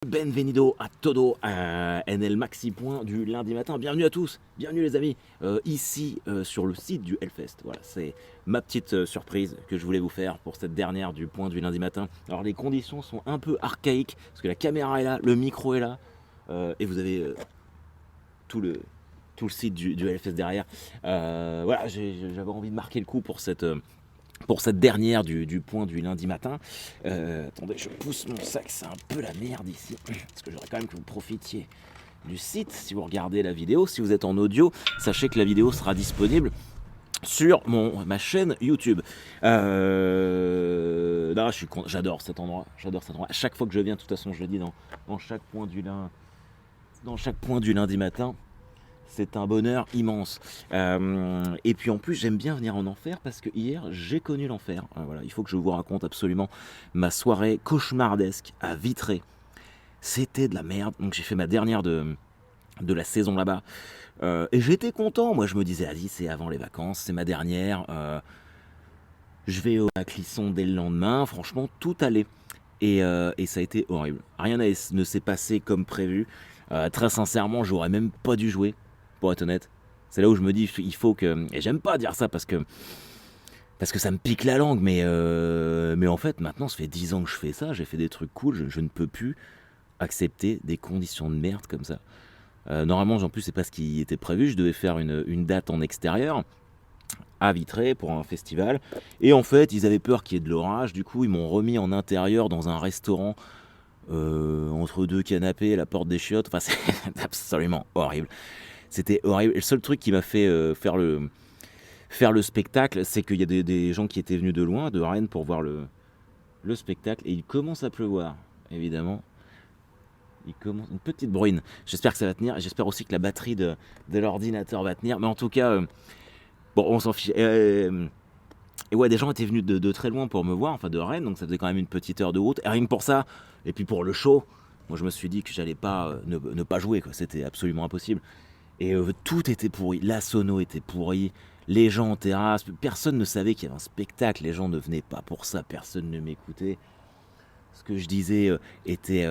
Benvenido a todo en el Maxi Point du lundi matin. Bienvenue à tous, bienvenue les amis, ici sur le site du Hellfest. Voilà, c'est ma petite surprise que je voulais vous faire pour cette dernière du point du lundi matin. Alors les conditions sont un peu archaïques parce que la caméra est là, le micro est là et vous avez tout le site du Hellfest derrière. Voilà, j'avais envie de marquer le coup pour cette dernière du point du lundi matin. Attendez, je pousse mon sac, c'est un peu la merde ici, parce que j'aurais quand même que vous profitiez du site si vous regardez la vidéo. Si vous êtes en audio, sachez que la vidéo sera disponible sur ma chaîne YouTube. Là, j'adore cet endroit, À chaque fois que je viens, de toute façon, je le dis dans chaque point du lundi matin. C'est un bonheur immense. Et puis en plus, j'aime bien venir en enfer parce que hier, j'ai connu l'enfer. Voilà, il faut que je vous raconte absolument ma soirée cauchemardesque à Vitré. C'était de la merde. Donc j'ai fait ma dernière de la saison là-bas. Et j'étais content. Moi, je me disais, vas-y, c'est avant les vacances, c'est ma dernière. Je vais à Clisson dès le lendemain. Franchement, tout allait. Et ça a été horrible. Rien ne s'est passé comme prévu. Très sincèrement, j'aurais même pas dû jouer, pour être honnête. C'est là où je me dis, il faut que... Et j'aime pas dire ça parce que ça me pique la langue, mais en fait, maintenant, ça fait 10 ans que je fais ça, j'ai fait des trucs cool, je ne peux plus accepter des conditions de merde comme ça. Normalement, en plus, c'est pas ce qui était prévu, je devais faire une date en extérieur, à Vitré, pour un festival, et en fait, ils avaient peur qu'il y ait de l'orage, du coup, ils m'ont remis en intérieur dans un restaurant, entre deux canapés, la porte des chiottes, enfin, c'est absolument horrible. C'était horrible. Et le seul truc qui m'a fait faire le spectacle, c'est qu'il y a des gens qui étaient venus de loin, de Rennes, pour voir le spectacle. Et il commence à pleuvoir, évidemment. Il commence une petite bruine. J'espère que ça va tenir. Et j'espère aussi que la batterie de l'ordinateur va tenir. Mais en tout cas, bon, on s'en fiche. Et ouais, des gens étaient venus de très loin pour me voir, enfin de Rennes. Donc ça faisait quand même une petite heure de route. Et rien que pour ça, et puis pour le show, moi je me suis dit que j'allais pas ne pas jouer, quoi. C'était absolument impossible. Et tout était pourri, la sono était pourrie, les gens en terrasse, personne ne savait qu'il y avait un spectacle, les gens ne venaient pas pour ça, personne ne m'écoutait. Ce que je disais était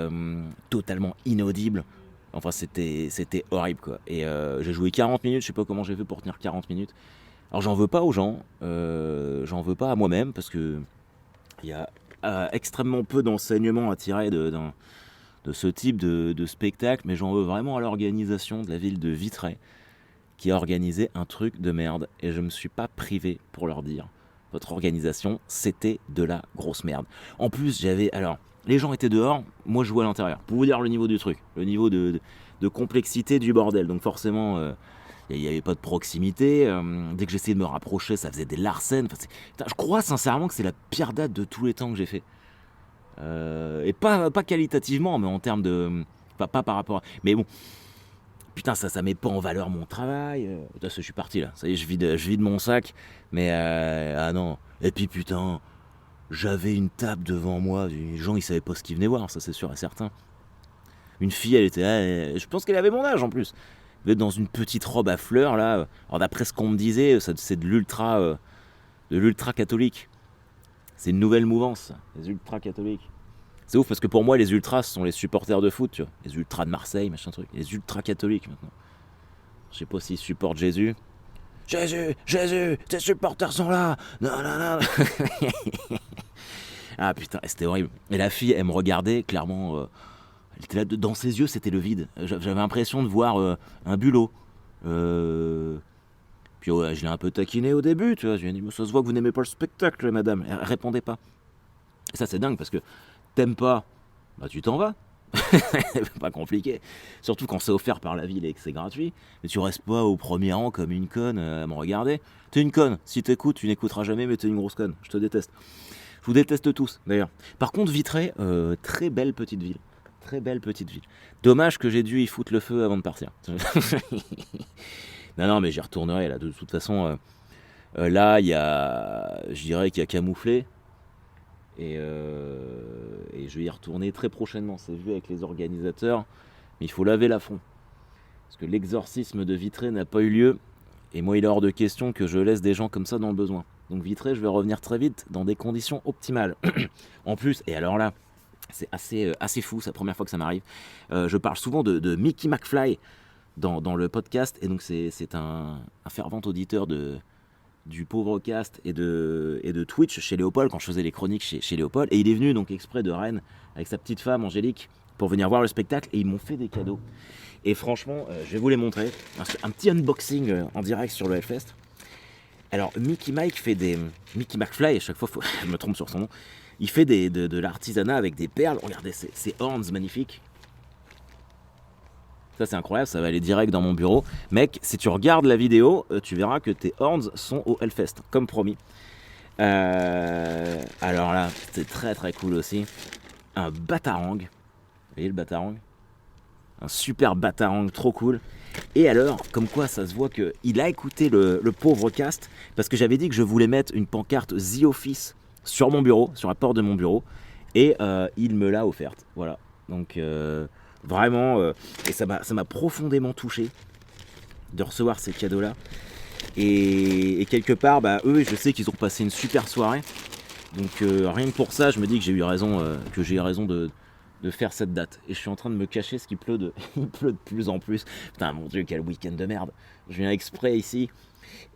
totalement inaudible. Enfin, c'était horrible, quoi. Et j'ai joué 40 minutes, je sais pas comment j'ai fait pour tenir 40 minutes. Alors j'en veux pas aux gens, j'en veux pas à moi-même, parce que il y a extrêmement peu d'enseignements à tirer de ce type de spectacle, mais j'en veux vraiment à l'organisation de la ville de Vitré, qui a organisé un truc de merde, et je me suis pas privé pour leur dire, votre organisation, c'était de la grosse merde. En plus, alors, les gens étaient dehors, moi je jouais à l'intérieur, pour vous dire le niveau du truc, le niveau de complexité du bordel, donc forcément... il n'y avait pas de proximité, dès que j'essayais de me rapprocher, ça faisait des larcènes. Enfin, je crois sincèrement que c'est la pire date de tous les temps que j'ai fait. Et pas qualitativement, mais en termes de... Pas par rapport à... Mais bon, putain, ça met pas en valeur mon travail. Je suis parti là, ça y est, je vide mon sac. Mais ah non. Et puis putain, j'avais une table devant moi. Les gens, ils savaient pas ce qu'ils venaient voir, ça c'est sûr et certain. Une fille, elle était... je pense qu'elle avait mon âge en plus. Elle était dans une petite robe à fleurs là. Alors d'après ce qu'on me disait, c'est de l'ultra catholique. C'est une nouvelle mouvance, les ultra catholiques. C'est ouf parce que pour moi, les ultras, ce sont les supporters de foot, tu vois. Les ultras de Marseille, machin truc. Les ultra catholiques maintenant. Je sais pas s'ils supportent Jésus. Jésus, tes supporters sont là. Non, non, non. Ah putain, c'était horrible. Et la fille, elle me regardait, clairement. Elle était là, dans ses yeux, c'était le vide. J'avais l'impression de voir un bulot. Puis ouais, je l'ai un peu taquiné au début, tu vois. Je lui ai dit, ça se voit que vous n'aimez pas le spectacle, madame. Elle répondait pas. Et ça, c'est dingue parce que t'aimes pas, bah tu t'en vas. C'est pas compliqué. Surtout quand c'est offert par la ville et que c'est gratuit. Mais tu restes pas au premier rang comme une conne à me regarder. T'es une conne. Si t'écoutes, tu n'écouteras jamais, mais t'es une grosse conne. Je te déteste. Je vous déteste tous, d'ailleurs. Par contre, Vitré, très belle petite ville. Très belle petite ville. Dommage que j'ai dû y foutre le feu avant de partir. Non, mais j'y retournerai là. De toute façon, là, je dirais qu'il y a camouflé. Et je vais y retourner très prochainement. C'est vu avec les organisateurs. Mais il faut laver la fond. Parce que l'exorcisme de Vitré n'a pas eu lieu. Et moi, il est hors de question que je laisse des gens comme ça dans le besoin. Donc Vitré, je vais revenir très vite dans des conditions optimales. En plus, et alors là, C'est assez fou, c'est la première fois que ça m'arrive. Je parle souvent de Mickey McFly dans le podcast, et donc c'est un fervent auditeur du pauvre cast et de Twitch chez Léopold, quand je faisais les chroniques chez Léopold, et il est venu donc exprès de Rennes avec sa petite femme Angélique pour venir voir le spectacle, et ils m'ont fait des cadeaux. Et franchement, je vais vous les montrer. Un petit unboxing en direct sur le Hellfest. Alors, Mickey McFly, à chaque fois, je me trompe sur son nom, il fait de l'artisanat avec des perles. Regardez, ces horns magnifiques. Ça, c'est incroyable, ça va aller direct dans mon bureau. Mec, si tu regardes la vidéo, tu verras que tes horns sont au Hellfest, comme promis. Alors là, c'est très très cool aussi. Un batarang. Vous voyez le batarang? Un super batarang, trop cool. Et alors, comme quoi ça se voit qu'il a écouté le pauvre cast, parce que j'avais dit que je voulais mettre une pancarte The Office sur mon bureau, sur la porte de mon bureau, et il me l'a offerte. Voilà. Donc vraiment, et ça m'a profondément touché de recevoir ces cadeaux-là. Et quelque part, eux, je sais qu'ils ont passé une super soirée. Donc rien que pour ça, je me dis que j'ai eu raison de faire cette date. Et je suis en train de me cacher parce qu'il pleut il pleut de plus en plus. Putain, mon Dieu, quel week-end de merde. Je viens exprès ici.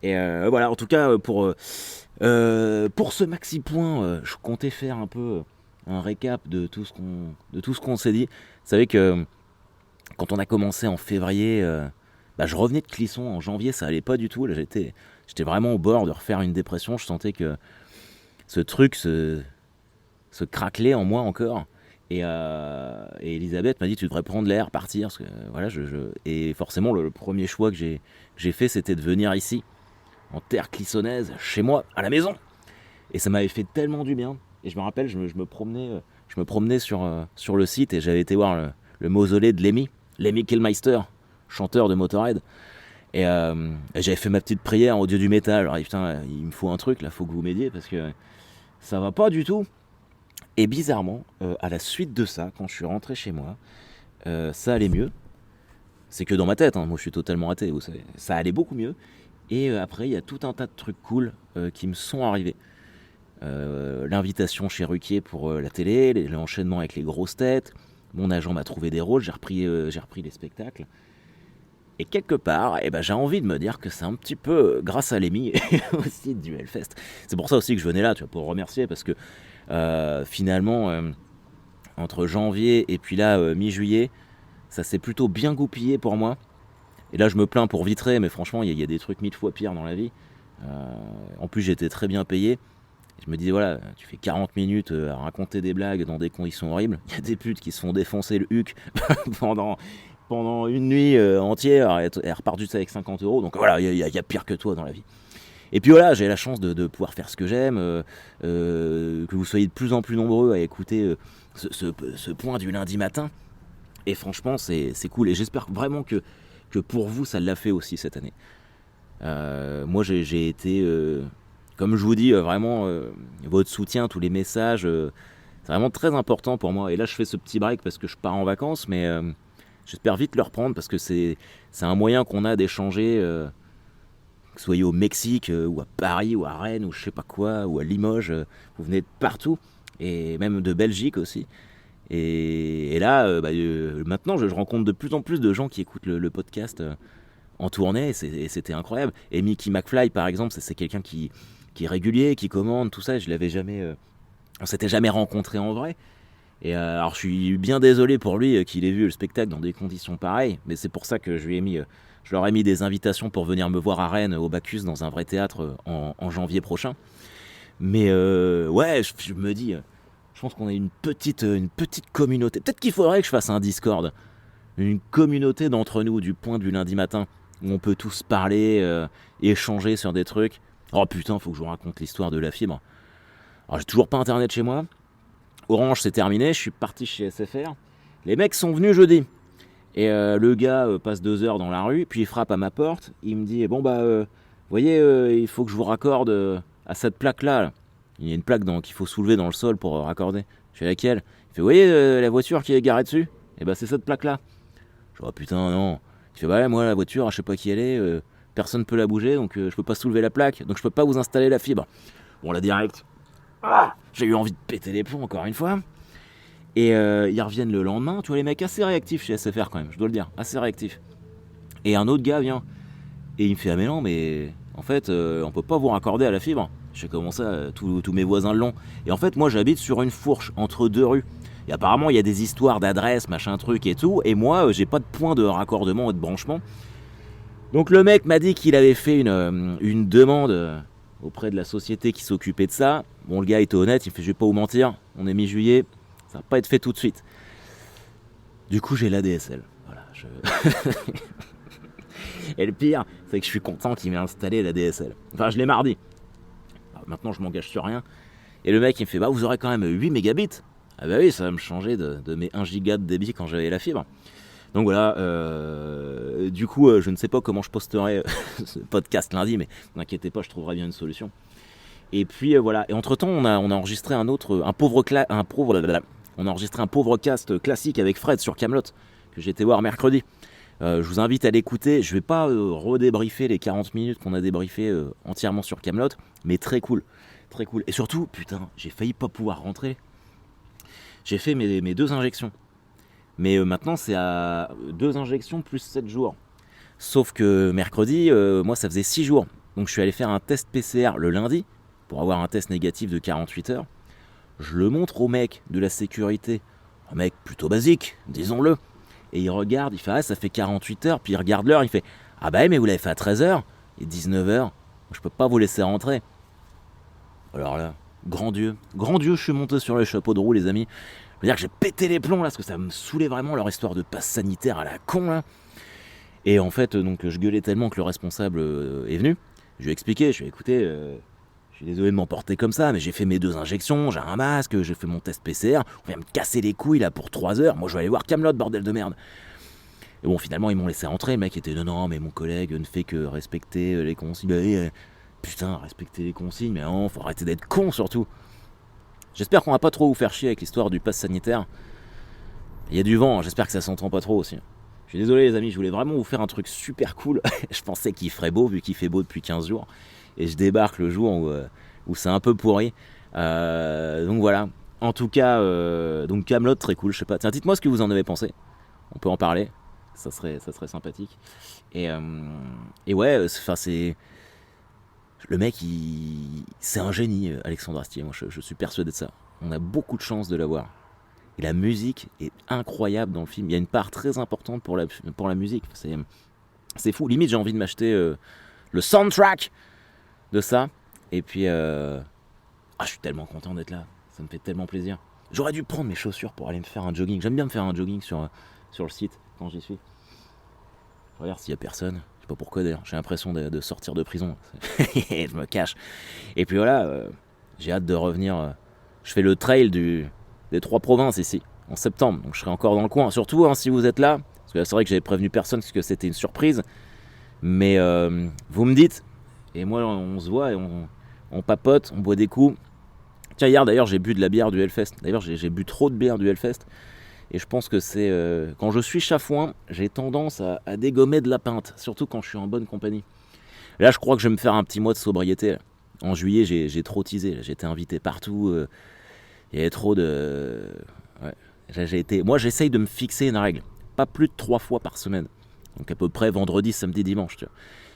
Et voilà, en tout cas, pour ce maxi point, je comptais faire un peu un récap de tout ce qu'on s'est dit. Vous savez que quand on a commencé en février, je revenais de Clisson. En janvier, ça allait pas du tout. Là, j'étais vraiment au bord de refaire une dépression. Je sentais que ce truc se craquelait en moi encore. Et Elisabeth m'a dit tu devrais prendre l'air, partir. Parce que, voilà, et forcément, le premier choix que j'ai fait, c'était de venir ici, en terre clissonnaise, chez moi, à la maison. Et ça m'avait fait tellement du bien. Et je me rappelle, je me promenais sur le site, et j'avais été voir le mausolée de Lemmy Kilmister, chanteur de Motorhead. Et j'avais fait ma petite prière au dieu du métal. Alors putain, il me faut un truc là, faut que vous m'aidiez parce que ça va pas du tout. Et bizarrement, à la suite de ça, quand je suis rentré chez moi, ça allait mieux. C'est que dans ma tête, hein, moi je suis totalement athée, vous savez. Ça allait beaucoup mieux. Et après, il y a tout un tas de trucs cool qui me sont arrivés. L'invitation chez Ruquier pour la télé, l'enchaînement avec les grosses têtes. Mon agent m'a trouvé des rôles, j'ai repris les spectacles. Et quelque part, j'ai envie de me dire que c'est un petit peu grâce à Lémi et aussi du Hellfest. C'est pour ça aussi que je venais là, tu vois, pour le remercier, parce que finalement, entre janvier et puis là, mi-juillet, ça s'est plutôt bien goupillé pour moi. Et là, je me plains pour Vitré, mais franchement, il y a des trucs 1000 fois pires dans la vie. En plus, j'étais très bien payé. Je me disais, voilà, tu fais 40 minutes à raconter des blagues dans des conditions horribles. Il y a des putes qui se font défoncer le huc pendant une nuit entière et repartent juste avec 50 euros. Donc voilà, il y a pire que toi dans la vie. Et puis voilà, j'ai la chance de pouvoir faire ce que j'aime, que vous soyez de plus en plus nombreux à écouter ce point du lundi matin. Et franchement, c'est cool. Et j'espère vraiment que pour vous, ça l'a fait aussi cette année. Moi, j'ai été, comme je vous dis, vraiment, votre soutien, tous les messages, c'est vraiment très important pour moi. Et là, je fais ce petit break parce que je pars en vacances, mais j'espère vite le reprendre parce que c'est un moyen qu'on a d'échanger, que vous soyez au Mexique, ou à Paris, ou à Rennes, ou je sais pas quoi, ou à Limoges, vous venez de partout, et même de Belgique aussi. Et là, maintenant, je rencontre de plus en plus de gens qui écoutent le podcast en tournée, et c'était incroyable. Et Mickey McFly, par exemple, c'est quelqu'un qui est régulier, qui commande, tout ça. Je l'avais jamais, on s'était jamais rencontré en vrai. Et alors, je suis bien désolé pour lui qu'il ait vu le spectacle dans des conditions pareilles, mais c'est pour ça que je leur ai mis des invitations pour venir me voir à Rennes, au Bacchus, dans un vrai théâtre, en janvier prochain. Mais ouais, je me dis, je pense qu'on est une petite communauté. Peut-être qu'il faudrait que je fasse un Discord. Une communauté d'entre nous, du point du lundi matin, où on peut tous parler, échanger sur des trucs. Oh putain, faut que je vous raconte l'histoire de la fibre. Alors, j'ai toujours pas internet chez moi. Orange, c'est terminé, je suis parti chez SFR. Les mecs sont venus jeudi. Et le gars passe 2 heures dans la rue, puis il frappe à ma porte. Il me dit, bon vous voyez, il faut que je vous raccorde à cette plaque-là. Là. Il y a une plaque qu'il faut soulever dans le sol pour raccorder. Je fais laquelle? Il fait, vous voyez la voiture qui est garée dessus? Et c'est cette plaque-là. Je dis, oh putain, non. Il fait, ouais, moi la voiture, je sais pas qui elle est, personne peut la bouger, donc je peux pas soulever la plaque, donc je peux pas vous installer la fibre. Bon, là direct, j'ai eu envie de péter les plombs encore une fois. Et ils reviennent le lendemain. Tu vois, les mecs assez réactifs chez SFR quand même, je dois le dire, assez réactifs. Et un autre gars vient et il me fait ah mais non mais en fait on peut pas vous raccorder à la fibre. Je fais comment ça, tous mes voisins l'ont. Et en fait moi j'habite sur une fourche entre deux rues. Et apparemment il y a des histoires d'adresses, machin truc et tout. Et moi j'ai pas de point de raccordement et de branchement. Donc le mec m'a dit qu'il avait fait une demande auprès de la société qui s'occupait de ça. Bon le gars était honnête, il me fait je vais pas vous mentir, on est mi-juillet, ça va pas être fait tout de suite. Du coup j'ai l'ADSL. Voilà, Et le pire, c'est que je suis content qu'il m'ait installé la DSL. Enfin, je l'ai mardi. Alors, maintenant, je m'engage sur rien. Et le mec, il me fait, bah, vous aurez quand même 8 mégabits. Ah bah oui, ça va me changer de mes 1 giga de débit quand j'avais la fibre. Donc voilà, du coup, je ne sais pas comment je posterai ce podcast lundi, mais n'inquiétez pas, je trouverai bien une solution. Et puis voilà, et entre-temps, on a enregistré un pauvre cast classique avec Fred sur Kaamelott, que j'ai été voir mercredi. Je vous invite à l'écouter. Je vais pas redébriefer les 40 minutes qu'on a débriefé entièrement sur Kaamelott, mais très cool. Très cool. Et surtout, putain, j'ai failli pas pouvoir rentrer. J'ai fait mes 2 injections. Mais maintenant, c'est à 2 injections plus 7 jours. Sauf que mercredi, moi, ça faisait 6 jours. Donc je suis allé faire un test PCR le lundi, pour avoir un test négatif de 48 heures. Je le montre au mec de la sécurité. Un mec plutôt basique, disons-le. Et il regarde, il fait ah ça fait 48 heures, puis il regarde l'heure, il fait ah bah mais vous l'avez fait à 13h, et 19h, je peux pas vous laisser rentrer. Alors là, grand Dieu, je suis monté sur les chapeaux de roue les amis. Je veux dire que j'ai pété les plombs là, parce que ça me saoulait vraiment leur histoire de passe sanitaire à la con là. Et en fait, donc je gueulais tellement que le responsable est venu. Je lui ai expliqué, je lui ai écouté, je suis désolé de m'emporter comme ça, mais j'ai fait mes 2 injections, j'ai un masque, j'ai fait mon test PCR, on vient me casser les couilles là pour 3 heures, moi je vais aller voir Kaamelott, bordel de merde. Et bon, finalement, ils m'ont laissé rentrer, le mec était non, mais mon collègue ne fait que respecter les consignes. Putain, respecter les consignes, mais non, faut arrêter d'être con surtout. J'espère qu'on va pas trop vous faire chier avec l'histoire du pass sanitaire. Il y a du vent, j'espère que ça s'entend pas trop aussi. Je suis désolé les amis, je voulais vraiment vous faire un truc super cool. Je pensais qu'il ferait beau, vu qu'il fait beau depuis 15 jours. Et je débarque le jour où c'est un peu pourri. Donc voilà. En tout cas, donc Kaamelott, très cool, je sais pas. Tiens, dites-moi ce que vous en avez pensé. On peut en parler. Ça serait sympathique. Et ouais, c'est... Le mec, c'est un génie, Alexandre Astier. Moi, je suis persuadé de ça. On a beaucoup de chance de l'avoir. Et la musique est incroyable dans le film. Il y a une part très importante pour la musique. C'est fou. Limite, j'ai envie de m'acheter le soundtrack de ça. Et puis, je suis tellement content d'être là. Ça me fait tellement plaisir. J'aurais dû prendre mes chaussures pour aller me faire un jogging. J'aime bien me faire un jogging sur le site quand j'y suis. Je regarde s'il y a personne. Je sais pas pourquoi d'ailleurs. J'ai l'impression de sortir de prison. Je me cache. Et puis voilà, j'ai hâte de revenir. Je fais le trail des 3 provinces ici, en septembre. Donc je serai encore dans le coin. Surtout si vous êtes là. Parce que c'est vrai que j'avais prévenu personne parce que c'était une surprise. Mais vous me dites. Et moi, on se voit et on papote, on boit des coups. Tiens, hier d'ailleurs, j'ai bu de la bière du Hellfest. D'ailleurs, j'ai bu trop de bière du Hellfest. Et je pense que c'est... quand je suis chafouin, j'ai tendance à dégommer de la pinte. Surtout quand je suis en bonne compagnie. Là, je crois que je vais me faire un petit mois de sobriété. En juillet, j'ai trop teasé. J'ai été invité partout. Il y avait trop de... Ouais. Moi, j'essaye de me fixer une règle. Pas plus de 3 fois par semaine. Donc à peu près vendredi, samedi, dimanche. Tu vois.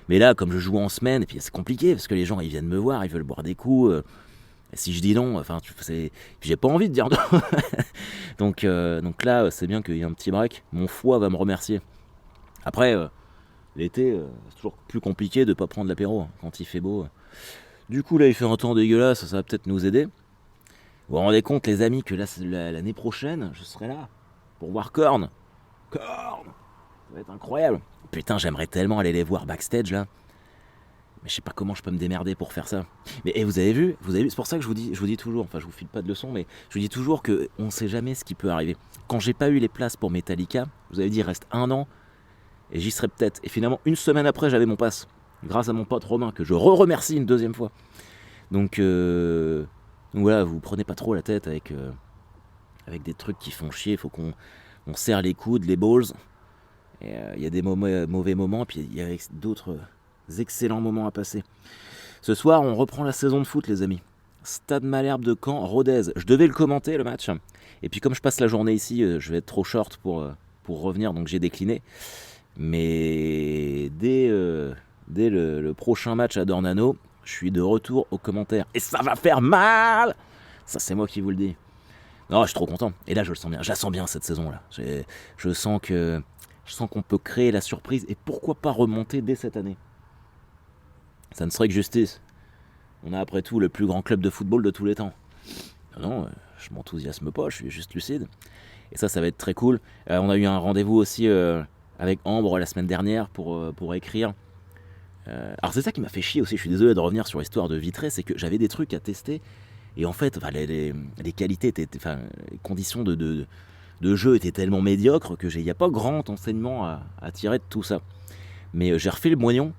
Mais là, comme je joue en semaine, et puis c'est compliqué, parce que les gens, ils viennent me voir, ils veulent boire des coups. Si je dis non, enfin, j'ai pas envie de dire non. donc là, c'est bien qu'il y ait un petit break. Mon foie va me remercier. Après, l'été, c'est toujours plus compliqué de pas prendre l'apéro quand il fait beau. Du coup, là, il fait un temps dégueulasse, ça va peut-être nous aider. Vous vous rendez compte, les amis, que là, l'année prochaine, je serai là pour voir Korn. Korn, ça va être incroyable. Putain, j'aimerais tellement aller les voir backstage là. Mais je sais pas comment je peux me démerder pour faire ça. Mais vous avez vu, c'est pour ça que je vous dis toujours, enfin je vous file pas de leçons, mais je vous dis toujours que on sait jamais ce qui peut arriver. Quand j'ai pas eu les places pour Metallica, vous avez dit il reste 1 an et j'y serais peut-être. Et finalement 1 semaine après j'avais mon pass, grâce à mon pote Romain que je remercie une 2e fois. Donc voilà, vous prenez pas trop la tête avec des trucs qui font chier. Il faut qu'on serre les coudes, les balls. Il y a des mauvais moments, puis il y a d'autres excellents moments à passer. Ce soir, on reprend la saison de foot, les amis. Stade Malherbe de Caen, Rodez. Je devais le commenter le match. Et puis comme je passe la journée ici, je vais être trop short pour revenir, donc j'ai décliné. Mais dès le prochain match à Dornano, je suis de retour aux commentaires. Et ça va faire mal. Ça, c'est moi qui vous le dis. Non, je suis trop content. Et là, je le sens bien. Je la sens bien cette saison-là. Je sens qu'on peut créer la surprise. Et pourquoi pas remonter dès cette année. Ça ne serait que justice. On a après tout le plus grand club de football de tous les temps. Non, je m'enthousiasme pas, je suis juste lucide. Et ça va être très cool. On a eu un rendez-vous aussi avec Ambre la semaine dernière pour écrire. Alors c'est ça qui m'a fait chier aussi, je suis désolé de revenir sur l'histoire de Vitré, c'est que j'avais des trucs à tester. Et en fait, les qualités, les conditions de jeu étaient tellement médiocres que il n'y a pas grand enseignement à tirer de tout ça. Mais j'ai refait le moignon.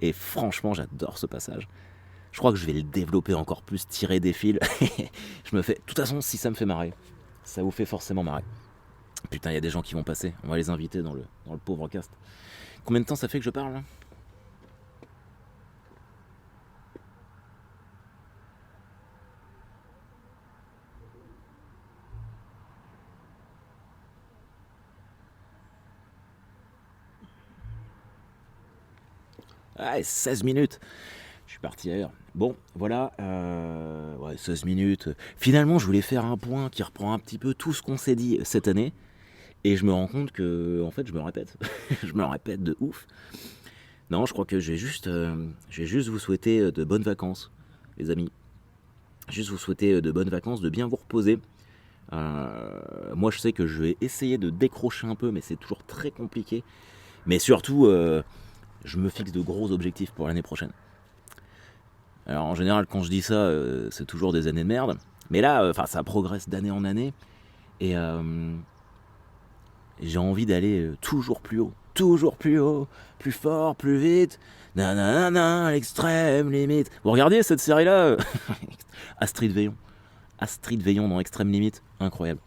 Et franchement, j'adore ce passage. Je crois que je vais le développer encore plus, tirer des fils. Je me fais. De toute façon, si ça me fait marrer, ça vous fait forcément marrer. Putain, il y a des gens qui vont passer. On va les inviter dans le pauvre cast. Combien de temps ça fait que je parle là ? Ah, 16 minutes. Je suis parti ailleurs. Bon, voilà. 16 minutes. Finalement, je voulais faire un point qui reprend un petit peu tout ce qu'on s'est dit cette année. Et je me rends compte que, en fait, je me répète. Je me répète de ouf. Non, je crois que je vais juste vous souhaiter de bonnes vacances, les amis. Juste vous souhaiter de bonnes vacances, de bien vous reposer. Moi, je sais que je vais essayer de décrocher un peu, mais c'est toujours très compliqué. Mais surtout, je me fixe de gros objectifs pour l'année prochaine. Alors, en général, quand je dis ça, c'est toujours des années de merde. Mais là, ça progresse d'année en année. Et j'ai envie d'aller toujours plus haut, plus fort, plus vite. Nanana, à l'extrême limite. Vous regardez cette série-là Astrid Veillon dans Extrême Limite. Incroyable.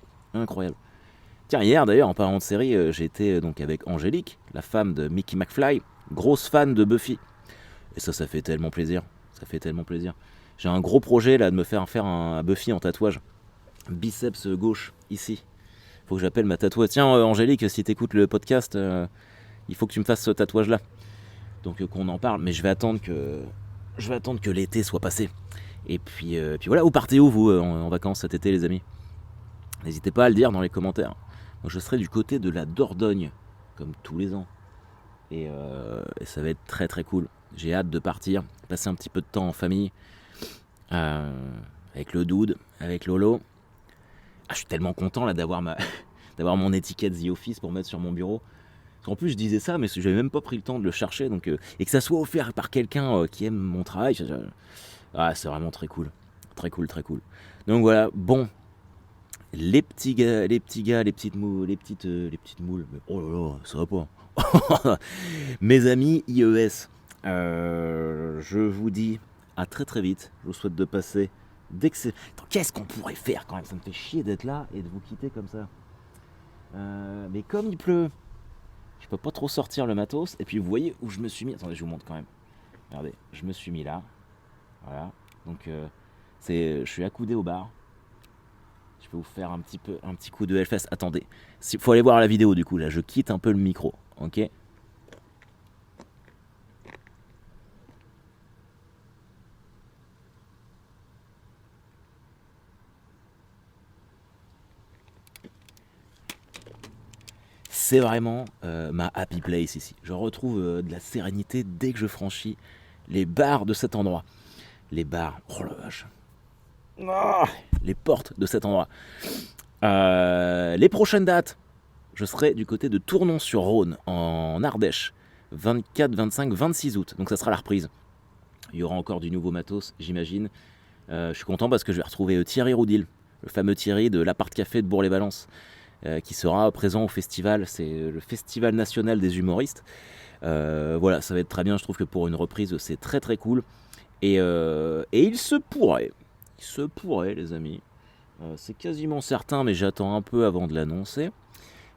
Tiens, hier d'ailleurs, en parlant de série, j'étais donc avec Angélique, la femme de Mickey McFly, grosse fan de Buffy. Et ça fait tellement plaisir. J'ai un gros projet là de me faire un Buffy en tatouage. Biceps gauche, ici. Faut que j'appelle ma tatoueuse. Tiens, Angélique, si t'écoutes le podcast, il faut que tu me fasses ce tatouage-là. Donc qu'on en parle. Mais je vais attendre que l'été soit passé. Et puis voilà. Vous partez où, vous, en vacances cet été, les amis ? N'hésitez pas à le dire dans les commentaires. Moi, je serai du côté de la Dordogne, comme tous les ans. Et ça va être très très cool. J'ai hâte de partir, passer un petit peu de temps en famille. Avec le dude, avec Lolo. Je suis tellement content là d'avoir mon étiquette The Office pour mettre sur mon bureau. Parce qu'en plus je disais ça, mais j'avais même pas pris le temps de le chercher. Donc, et que ça soit offert par quelqu'un qui aime mon travail, c'est vraiment très cool. Très cool. Donc voilà, bon. Les petits gars, les petites moules. Oh là là, ça va pas. Mes amis IES, je vous dis à très très vite. Je vous souhaite de passer d'excellents. Qu'est-ce qu'on pourrait faire quand même ? Ça me fait chier d'être là et de vous quitter comme ça. Mais comme il pleut, je peux pas trop sortir le matos. Et puis vous voyez où je me suis mis. Attendez, je vous montre quand même. Regardez, je me suis mis là. Voilà. Donc je suis accoudé au bar. Je peux vous faire un petit coup de Hellfest. Attendez, faut aller voir la vidéo du coup. Là, je quitte un peu le micro. Ok ? C'est vraiment ma happy place ici. Je retrouve de la sérénité dès que je franchis les bars de cet endroit. Les bars, oh la vache. Les portes de cet endroit. Les prochaines dates, je serai du côté de Tournon-sur-Rhône, en Ardèche, 24, 25, 26 août. Donc ça sera la reprise. Il y aura encore du nouveau matos, j'imagine. Je suis content parce que je vais retrouver Thierry Roudil, le fameux Thierry de l'Appart Café de Bourg-les-Valences, qui sera présent au festival. C'est le Festival National des Humoristes. Voilà, ça va être très bien. Je trouve que pour une reprise, c'est très très cool. Et il se pourrait, les amis, c'est quasiment certain, mais j'attends un peu avant de l'annoncer,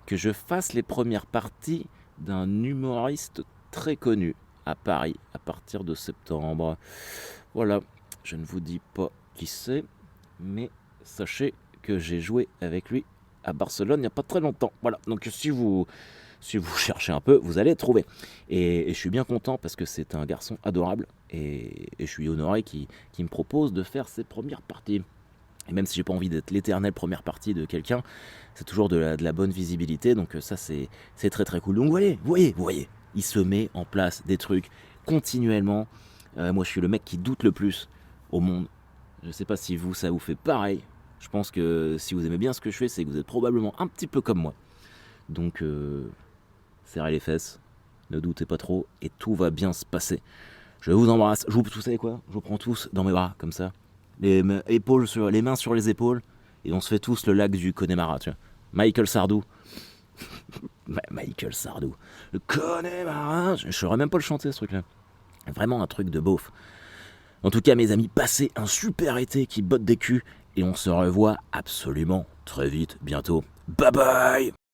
que je fasse les premières parties d'un humoriste très connu à Paris à partir de septembre. Voilà, je ne vous dis pas qui c'est, mais sachez que j'ai joué avec lui à Barcelone il n'y a pas très longtemps. Voilà, donc si vous cherchez un peu, vous allez trouver. Et je suis bien content parce que c'est un garçon adorable et je suis honoré qui me propose de faire ses premières parties. Et même si j'ai pas envie d'être l'éternelle première partie de quelqu'un, c'est toujours de la bonne visibilité, donc ça c'est très très cool. Donc vous voyez, il se met en place des trucs continuellement. Moi je suis le mec qui doute le plus au monde. Je sais pas si ça vous fait pareil. Je pense que si vous aimez bien ce que je fais, c'est que vous êtes probablement un petit peu comme moi. Donc serrez les fesses, ne doutez pas trop et tout va bien se passer. Je vous embrasse, vous savez quoi, je vous prends tous dans mes bras comme ça, les mains sur les épaules et on se fait tous le lac du Connemara, tu vois. Michael Sardou. Michael Sardou. Le Connemara, je saurais même pas le chanter ce truc-là. Vraiment un truc de beauf. En tout cas mes amis, passez un super été qui botte des culs et on se revoit absolument très vite, bientôt. Bye bye.